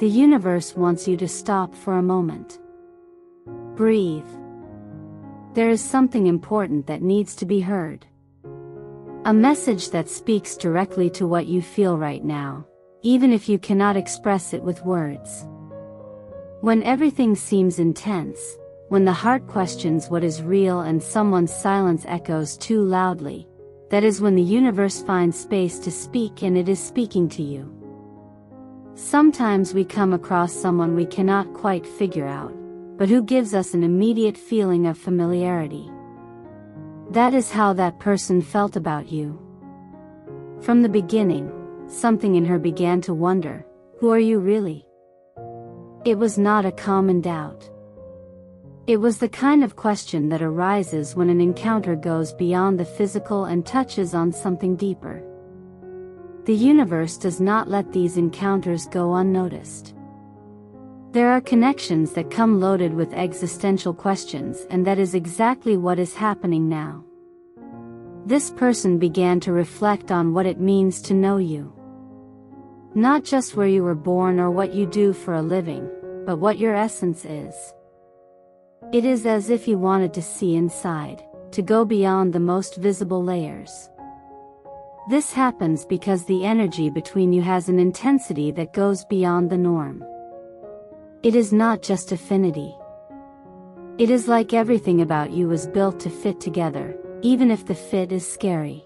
The universe wants you to stop for a moment. Breathe. There is something important that needs to be heard. A message that speaks directly to what you feel right now, even if you cannot express it with words. When everything seems intense, when the heart questions what is real and someone's silence echoes too loudly, that is when the universe finds space to speak, and it is speaking to you. Sometimes we come across someone we cannot quite figure out, but who gives us an immediate feeling of familiarity. That is how that person felt about you. From the beginning, something in her began to wonder, who are you really? It was not a common doubt. It was the kind of question that arises when an encounter goes beyond the physical and touches on something deeper. The universe does not let these encounters go unnoticed. There are connections that come loaded with existential questions, and that is exactly what is happening now. This person began to reflect on what it means to know you. Not just where you were born or what you do for a living, but what your essence is. It is as if you wanted to see inside, to go beyond the most visible layers. This happens because the energy between you has an intensity that goes beyond the norm. It is not just affinity. It is like everything about you is built to fit together, even if the fit is scary.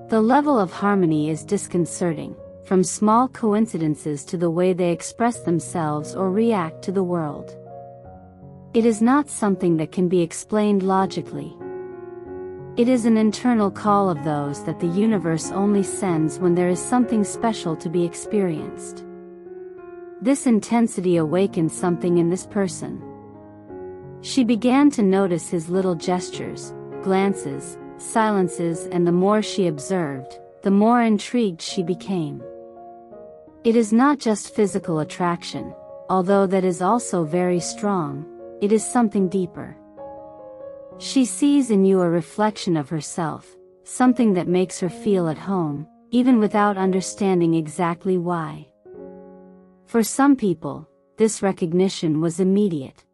The level of harmony is disconcerting, from small coincidences to the way they express themselves or react to the world. It is not something that can be explained logically. It is an internal call of those that the universe only sends when there is something special to be experienced. This intensity awakened something in this person. She began to notice his little gestures, glances, silences, and the more she observed, the more intrigued she became. It is not just physical attraction, although that is also very strong. It is something deeper. She sees in you a reflection of herself, something that makes her feel at home, even without understanding exactly why. For some people, this recognition was immediate.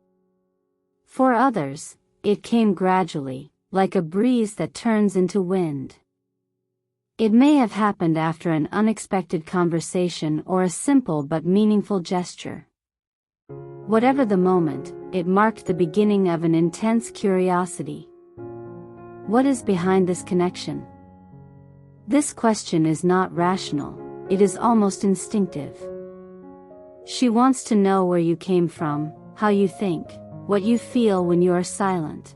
For others, it came gradually, like a breeze that turns into wind. It may have happened after an unexpected conversation or a simple but meaningful gesture. Whatever the moment, it marked the beginning of an intense curiosity. What is behind this connection? This question is not rational, it is almost instinctive. She wants to know where you came from, how you think, what you feel when you are silent.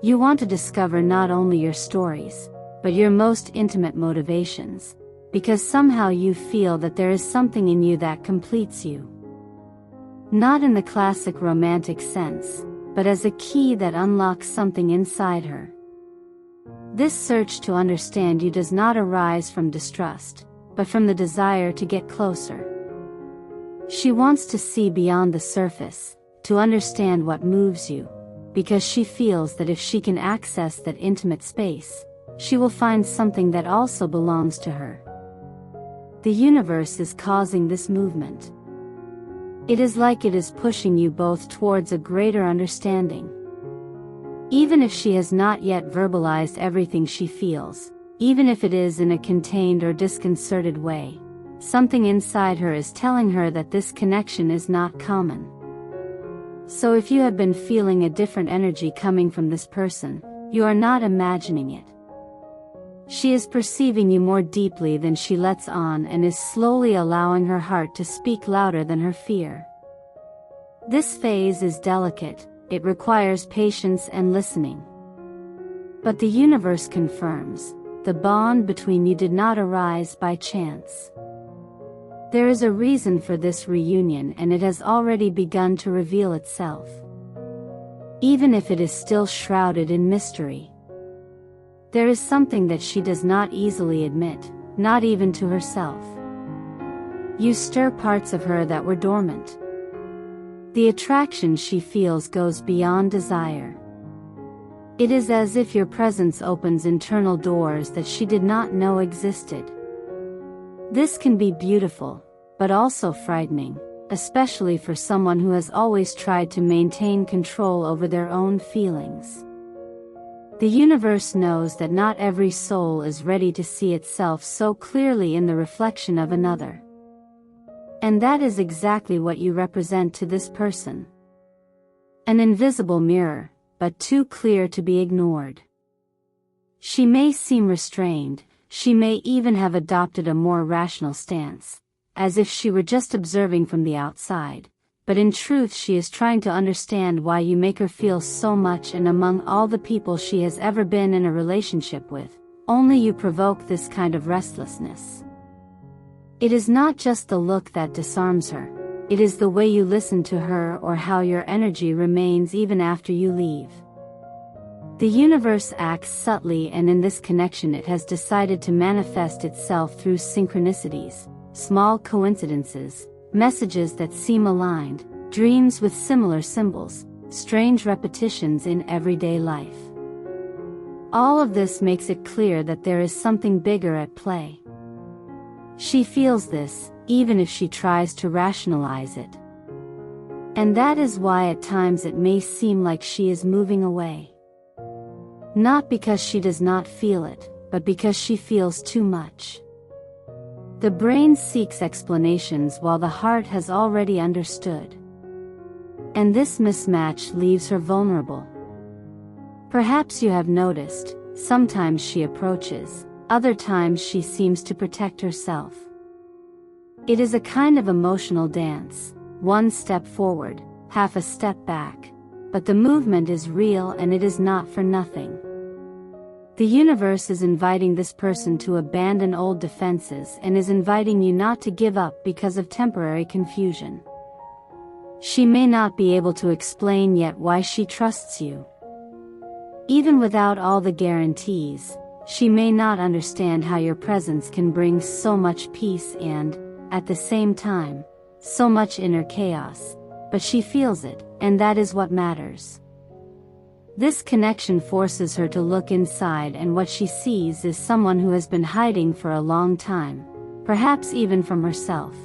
You want to discover not only your stories, but your most intimate motivations, because somehow you feel that there is something in you that completes you. Not in the classic romantic sense, but as a key that unlocks something inside her. This search to understand you does not arise from distrust, but from the desire to get closer. She wants to see beyond the surface, to understand what moves you, because she feels that if she can access that intimate space, she will find something that also belongs to her. The universe is causing this movement. It is like it is pushing you both towards a greater understanding. Even if she has not yet verbalized everything she feels, even if it is in a contained or disconcerted way, something inside her is telling her that this connection is not common. So if you have been feeling a different energy coming from this person, you are not imagining it. She is perceiving you more deeply than she lets on and is slowly allowing her heart to speak louder than her fear. This phase is delicate, it requires patience and listening. But the universe confirms, the bond between you did not arise by chance. There is a reason for this reunion, and it has already begun to reveal itself. Even if it is still shrouded in mystery. There is something that she does not easily admit, not even to herself. You stir parts of her that were dormant. The attraction she feels goes beyond desire. It is as if your presence opens internal doors that she did not know existed. This can be beautiful, but also frightening, especially for someone who has always tried to maintain control over their own feelings. The universe knows that not every soul is ready to see itself so clearly in the reflection of another. And that is exactly what you represent to this person. An invisible mirror, but too clear to be ignored. She may seem restrained, she may even have adopted a more rational stance, as if she were just observing from the outside, but in truth she is trying to understand why you make her feel so much, and among all the people she has ever been in a relationship with, only you provoke this kind of restlessness. It is not just the look that disarms her, it is the way you listen to her or how your energy remains even after you leave. The universe acts subtly, and in this connection it has decided to manifest itself through synchronicities, small coincidences, messages that seem aligned, dreams with similar symbols, strange repetitions in everyday life. All of this makes it clear that there is something bigger at play. She feels this, even if she tries to rationalize it. And that is why at times it may seem like she is moving away. Not because she does not feel it, but because she feels too much. The brain seeks explanations while the heart has already understood. And this mismatch leaves her vulnerable. Perhaps you have noticed, sometimes she approaches, other times she seems to protect herself. It is a kind of emotional dance, one step forward, half a step back, but the movement is real and it is not for nothing. The universe is inviting this person to abandon old defenses and is inviting you not to give up because of temporary confusion. She may not be able to explain yet why she trusts you. Even without all the guarantees, she may not understand how your presence can bring so much peace and, at the same time, so much inner chaos, but she feels it, and that is what matters. This connection forces her to look inside, and what she sees is someone who has been hiding for a long time, perhaps even from herself.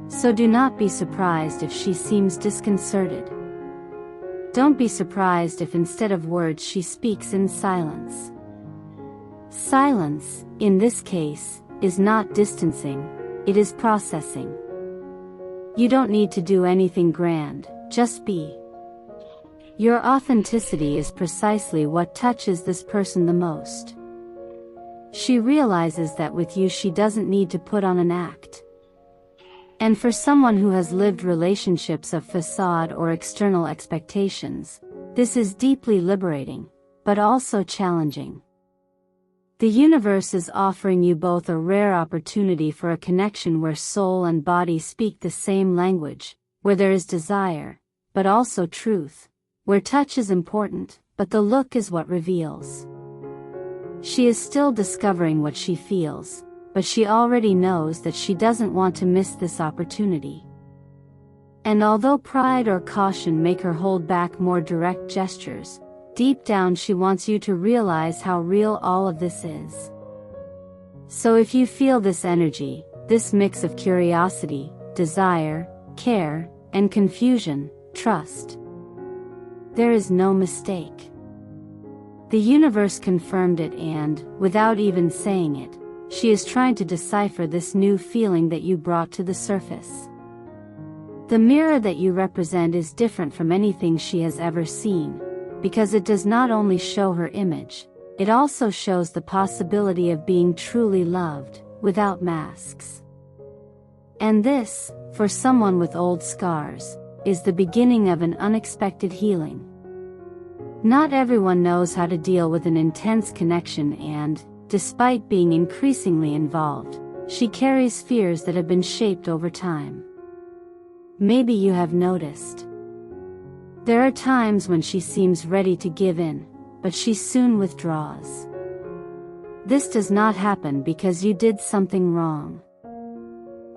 So do not be surprised if she seems disconcerted. Don't be surprised if instead of words she speaks in silence. Silence, in this case, is not distancing, it is processing. You don't need to do anything grand, just be. Your authenticity is precisely what touches this person the most. She realizes that with you she doesn't need to put on an act. And for someone who has lived relationships of facade or external expectations, this is deeply liberating, but also challenging. The universe is offering you both a rare opportunity for a connection where soul and body speak the same language, where there is desire, but also truth, where touch is important, but the look is what reveals. She is still discovering what she feels, but she already knows that she doesn't want to miss this opportunity. And although pride or caution make her hold back more direct gestures, deep down she wants you to realize how real all of this is. So if you feel this energy, this mix of curiosity, desire, care, and confusion, trust. There is no mistake. The universe confirmed it, and, without even saying it, she is trying to decipher this new feeling that you brought to the surface. The mirror that you represent is different from anything she has ever seen, because it does not only show her image, it also shows the possibility of being truly loved, without masks. And this, for someone with old scars, is the beginning of an unexpected healing. Not everyone knows how to deal with an intense connection, and, despite being increasingly involved, she carries fears that have been shaped over time. Maybe you have noticed. There are times when she seems ready to give in, but she soon withdraws. This does not happen because you did something wrong.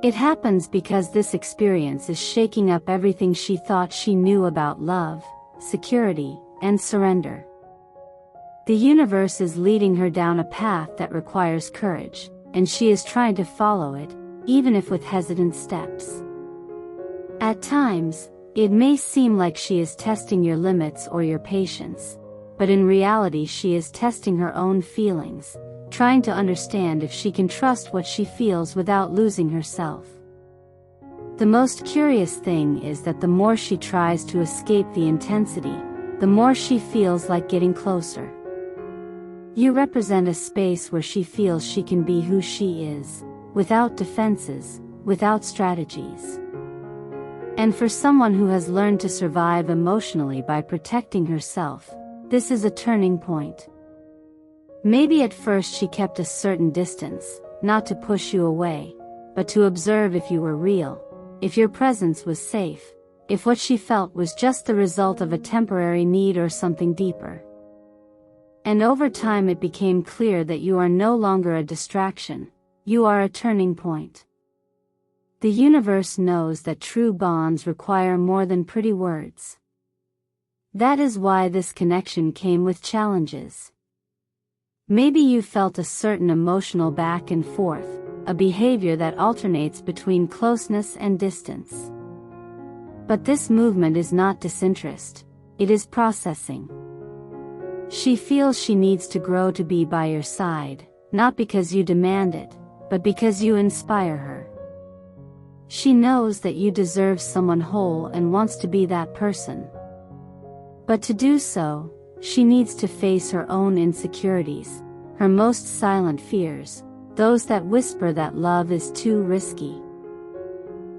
It happens because this experience is shaking up everything she thought she knew about love, security, and surrender. The universe is leading her down a path that requires courage, and she is trying to follow it, even if with hesitant steps. At times, it may seem like she is testing your limits or your patience, but in reality she is testing her own feelings, trying to understand if she can trust what she feels without losing herself. The most curious thing is that the more she tries to escape the intensity, the more she feels like getting closer. You represent a space where she feels she can be who she is, without defenses, without strategies. And for someone who has learned to survive emotionally by protecting herself, this is a turning point. Maybe at first she kept a certain distance, not to push you away, but to observe if you were real, if your presence was safe, if what she felt was just the result of a temporary need or something deeper. And over time it became clear that you are no longer a distraction, you are a turning point. The universe knows that true bonds require more than pretty words. That is why this connection came with challenges. Maybe you felt a certain emotional back and forth, a behavior that alternates between closeness and distance. But this movement is not disinterest, it is processing. She feels she needs to grow to be by your side, not because you demand it, but because you inspire her. She knows that you deserve someone whole and wants to be that person. But to do so, she needs to face her own insecurities, her most silent fears, those that whisper that love is too risky.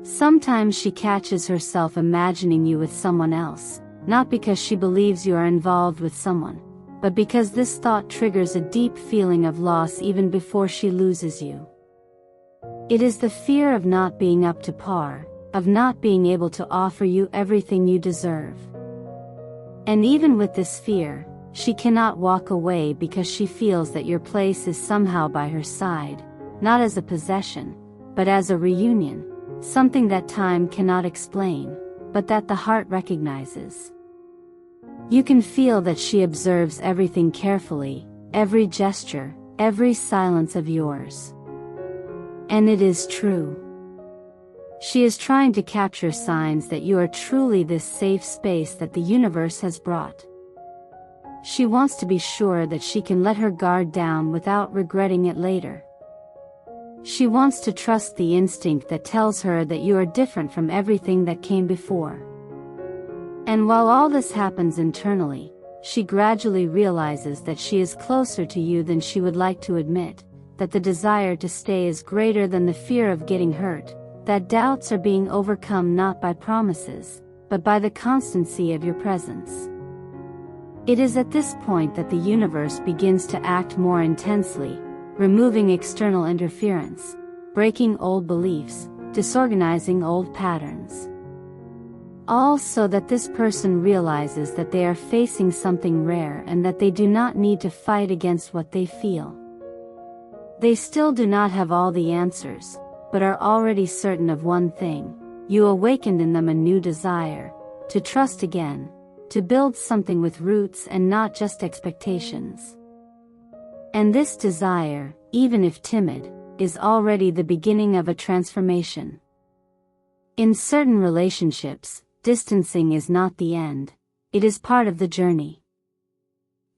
Sometimes she catches herself imagining you with someone else, not because she believes you are involved with someone, but because this thought triggers a deep feeling of loss even before she loses you. It is the fear of not being up to par, of not being able to offer you everything you deserve. And even with this fear, she cannot walk away because she feels that your place is somehow by her side, not as a possession, but as a reunion, something that time cannot explain, but that the heart recognizes. You can feel that she observes everything carefully, every gesture, every silence of yours. And it is true. She is trying to capture signs that you are truly this safe space that the universe has brought. She wants to be sure that she can let her guard down without regretting it later. She wants to trust the instinct that tells her that you are different from everything that came before. And while all this happens internally, she gradually realizes that she is closer to you than she would like to admit, that the desire to stay is greater than the fear of getting hurt, that doubts are being overcome not by promises, but by the constancy of your presence. It is at this point that the universe begins to act more intensely, removing external interference, breaking old beliefs, disorganizing old patterns. All so that this person realizes that they are facing something rare and that they do not need to fight against what they feel. They still do not have all the answers, but are already certain of one thing: you awakened in them a new desire, to trust again, to build something with roots and not just expectations. And this desire, even if timid, is already the beginning of a transformation. In certain relationships, distancing is not the end, it is part of the journey.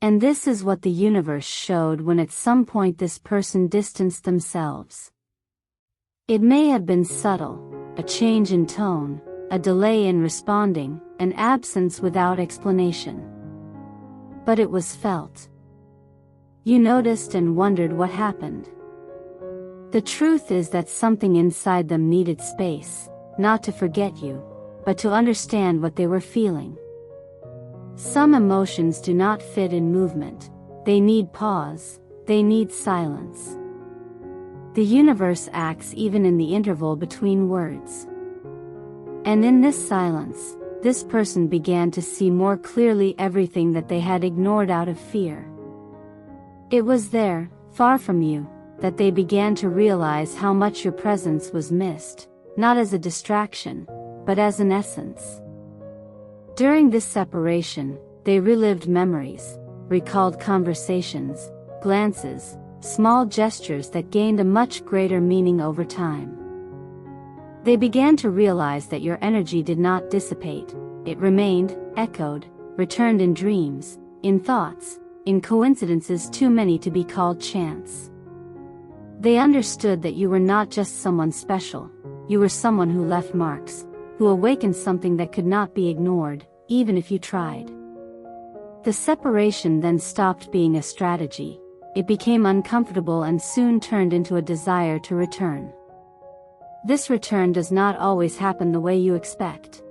And this is what the universe showed when at some point this person distanced themselves. It may have been subtle, a change in tone, a delay in responding, an absence without explanation. But it was felt. You noticed and wondered what happened. The truth is that something inside them needed space, not to forget you, but to understand what they were feeling. Some emotions do not fit in movement, they need pause, they need silence. The universe acts even in the interval between words. And in this silence, this person began to see more clearly everything that they had ignored out of fear. It was there, far from you, that they began to realize how much your presence was missed, not as a distraction, but as an essence. During this separation, they relived memories, recalled conversations, glances, small gestures that gained a much greater meaning over time. They began to realize that your energy did not dissipate. It remained, echoed, returned in dreams, in thoughts, in coincidences too many to be called chance. They understood that you were not just someone special, you were someone who left marks, who awakened something that could not be ignored, even if you tried. The separation then stopped being a strategy. It became uncomfortable and soon turned into a desire to return. This return does not always happen the way you expect.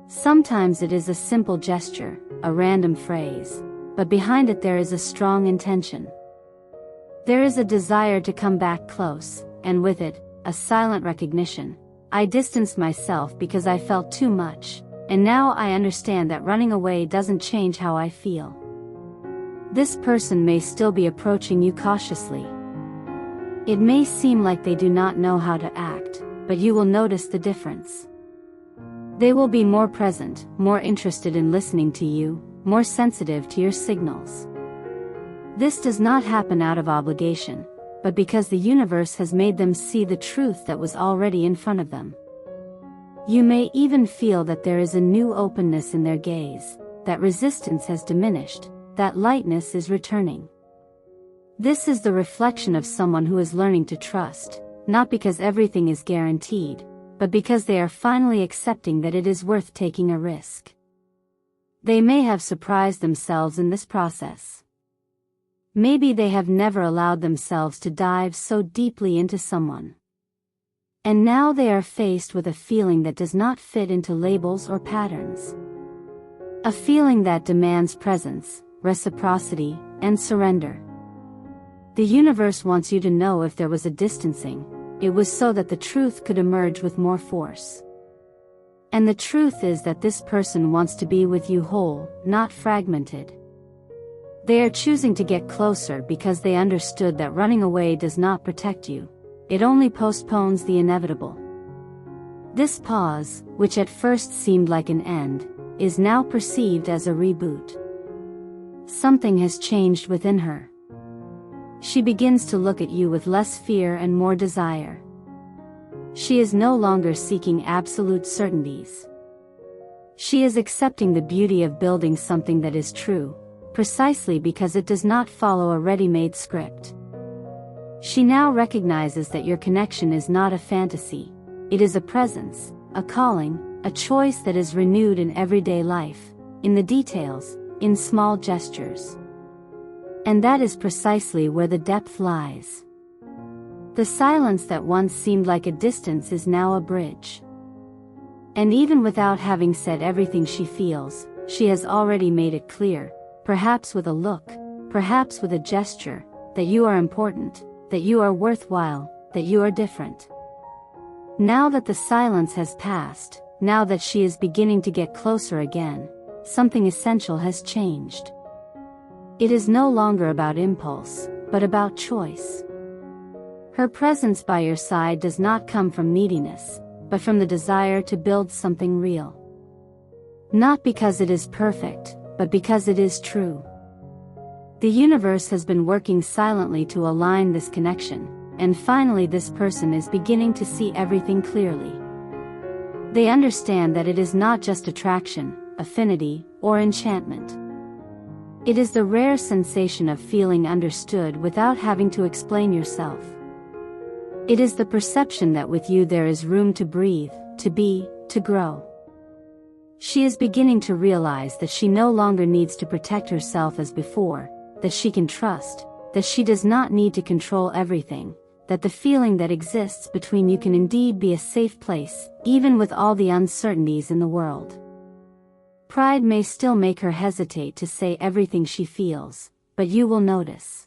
Sometimes it is a simple gesture, a random phrase, but behind it there is a strong intention. There is a desire to come back close, and with it, a silent recognition. I distanced myself because I felt too much, and now I understand that running away doesn't change how I feel. This person may still be approaching you cautiously. It may seem like they do not know how to act, but you will notice the difference. They will be more present, more interested in listening to you, more sensitive to your signals. This does not happen out of obligation, but because the universe has made them see the truth that was already in front of them. You may even feel that there is a new openness in their gaze, that resistance has diminished, that lightness is returning. This is the reflection of someone who is learning to trust, not because everything is guaranteed, but because they are finally accepting that it is worth taking a risk. They may have surprised themselves in this process. Maybe they have never allowed themselves to dive so deeply into someone. And now they are faced with a feeling that does not fit into labels or patterns. A feeling that demands presence, reciprocity, and surrender. The universe wants you to know if there was a distancing, it was so that the truth could emerge with more force. And the truth is that this person wants to be with you whole, not fragmented. They are choosing to get closer because they understood that running away does not protect you. It only postpones the inevitable. This pause, which at first seemed like an end, is now perceived as a reboot. Something has changed within her. She begins to look at you with less fear and more desire. She is no longer seeking absolute certainties. She is accepting the beauty of building something that is true, precisely because it does not follow a ready-made script. She now recognizes that your connection is not a fantasy. It is a presence, a calling, a choice that is renewed in everyday life, in the details, in small gestures. And that is precisely where the depth lies. The silence that once seemed like a distance is now a bridge. And even without having said everything she feels, she has already made it clear, perhaps with a look, perhaps with a gesture, that you are important, that you are worthwhile, that you are different. Now that the silence has passed, now that she is beginning to get closer again, something essential has changed. It is no longer about impulse, but about choice. Her presence by your side does not come from neediness, but from the desire to build something real. Not because it is perfect, but because it is true. The universe has been working silently to align this connection, and finally this person is beginning to see everything clearly. They understand that it is not just attraction, affinity, or enchantment. It is the rare sensation of feeling understood without having to explain yourself. It is the perception that with you there is room to breathe, to be, to grow. She is beginning to realize that she no longer needs to protect herself as before, that she can trust, that she does not need to control everything, that the feeling that exists between you can indeed be a safe place, even with all the uncertainties in the world. Pride may still make her hesitate to say everything she feels, but you will notice.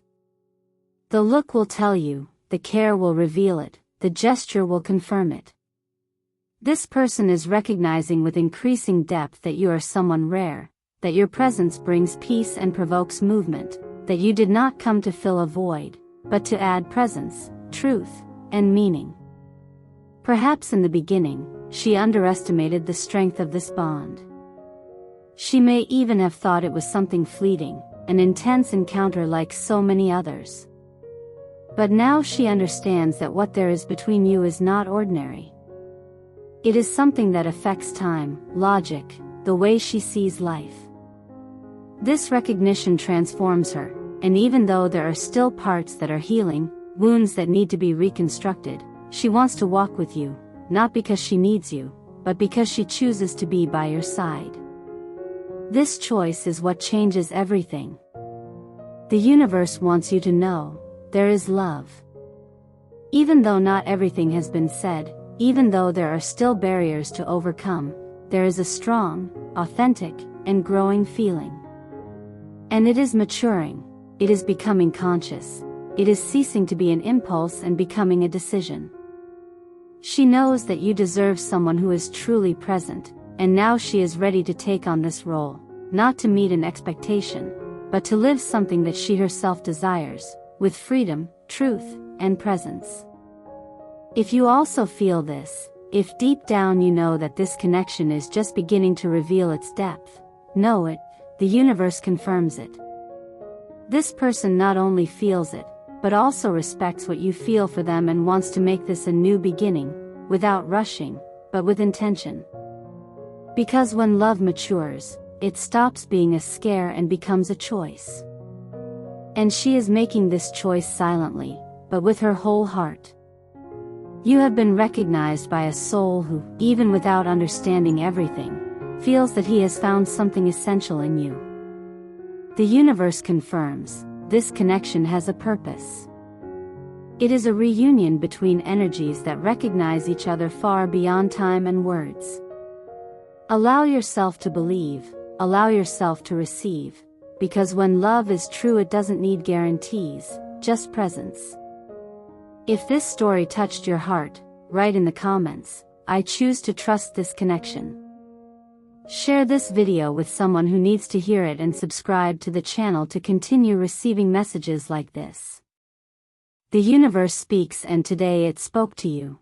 The look will tell you, the care will reveal it, the gesture will confirm it. This person is recognizing with increasing depth that you are someone rare, that your presence brings peace and provokes movement, that you did not come to fill a void, but to add presence, truth, and meaning. Perhaps in the beginning, she underestimated the strength of this bond. She may even have thought it was something fleeting, an intense encounter like so many others. But now she understands that what there is between you is not ordinary. It is something that affects time, logic, the way she sees life. This recognition transforms her, and even though there are still parts that are healing, wounds that need to be reconstructed, she wants to walk with you, not because she needs you, but because she chooses to be by your side. This choice is what changes everything. The universe wants you to know, there is love. Even though not everything has been said, even though there are still barriers to overcome, there is a strong, authentic, and growing feeling. And it is maturing, it is becoming conscious, it is ceasing to be an impulse and becoming a decision. She knows that you deserve someone who is truly present, and now she is ready to take on this role, not to meet an expectation, but to live something that she herself desires, with freedom, truth, and presence. If you also feel this, if deep down you know that this connection is just beginning to reveal its depth, know it, the universe confirms it. This person not only feels it, but also respects what you feel for them and wants to make this a new beginning, without rushing, but with intention. Because when love matures, it stops being a scare and becomes a choice. And she is making this choice silently, but with her whole heart. You have been recognized by a soul who, even without understanding everything, feels that he has found something essential in you. The universe confirms, this connection has a purpose. It is a reunion between energies that recognize each other far beyond time and words. Allow yourself to believe, allow yourself to receive, because when love is true it doesn't need guarantees, just presence. If this story touched your heart, write in the comments, I choose to trust this connection. Share this video with someone who needs to hear it and subscribe to the channel to continue receiving messages like this. The universe speaks and today it spoke to you.